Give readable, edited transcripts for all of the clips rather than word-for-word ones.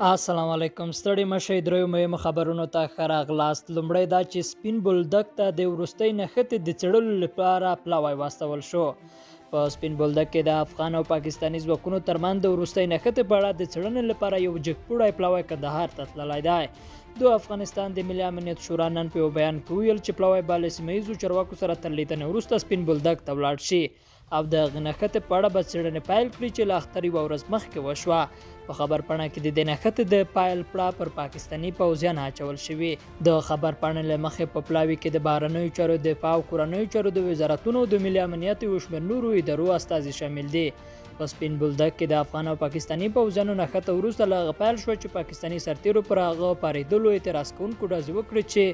السلام علیکم ستړي مشي درو مهمو خبرونو ته ښه راغلاست. لومړی دا چې سپین بولدک ته د وروستۍ نښتې د څېړلو لپاره پلاوی واستول شو. په سپین بولدک کې د افغان او پاکستاني ځواکونو ترمنځ د وروستۍ نښتې په اړه د څېړنې لپاره یو جګپوړی پلاوی کندهار ته تللی دی. د افغانستان د ملي امنیت شورا نن په یو بیان کې ویل چې پلاوی به له سیمه ییزو چارواکو سره تر لیدنې وروسته سپین بولدک ته ولاړ شي او د هغې نښتې په اړه به څېړنې پیل کړي چې له اختر یوه ورځ مخکې وشوه. په خبر پاڼه کې د دې نښتې د پیل پړه پر پاکستاني پوځیان اچول شوي. د خبر پاڼې له مخې په پلاوي کې د بهرنیو چارو، دفاع او کورنیو چارو د وزارتونو د ملي امنیت یو شمېر نورو ادارو استازي شامل دي. په سپین بولدک کې د افغان او پاکستاني پوځیانو نښته وروسته له هغه پیل شوه چې پاکستاني سرتیرو پر هغه پارېدلو اعتراض کوونکو ډزې وکړې چې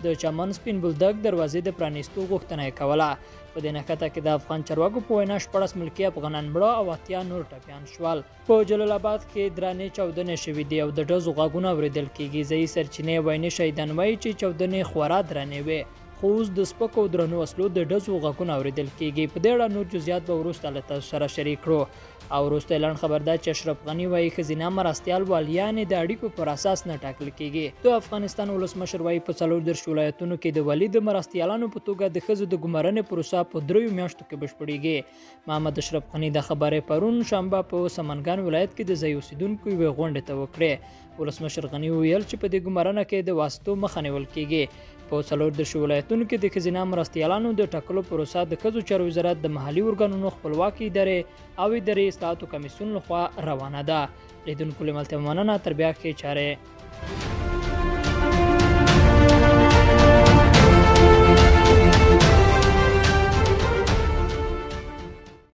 د چمن سپین بولدک دروازې د پرانیستو غوښتنه یې کوله. په دې نښته کې د افغان چارواکو په وینا 14 ملکي افغانان مړه او 80 نور ټپیان شول. په جلال آباد کې درانې چاودنې شوې دي او د ډزو غږونه اورېدل کېږي. ځایي سرچینې وایي شهیدان وایي چې چاودنې خورا درنې وې، خو اوس د سپکو او درنو وسلو د ډزو غږونه اورېدل کېږي. په دې اړه نور جزئیات به وروسته له تاسو سره شریک کړو. او وروسته اعلان خبر ده چې اشرف غني وایي ښځینه مرستیال والیانې د اړیکو پر اساس نه ټاکل کېږي. د افغانستان ولسمشر وایي په 34 ولایتونو کې د والي د مرستیالانو په توګه د ښځو د ګمارنې پروسه په 3 میاشتو کې بشپړېږي. محمد اشرف غني د خبرې پرون شنبه په سمنګان ولایت کې د ځایي اوسیدونکو یوې غونډې ته وکړې. ولسمشر غني وویل چې په دې ګمارنه کې د واسطو مخه نیول کېږي. په 34 ولایتونو کې د ښځینه مرستیالانو د ټاکلو پروسه د ښځو چارو وزارت د محلي ارګانونو خپلواکي ادارې او اداري اصلاحاتو کمیسیون لخوا روانه ده. لیدونکو له ملتیا مننه، تر بیا ښې چارې.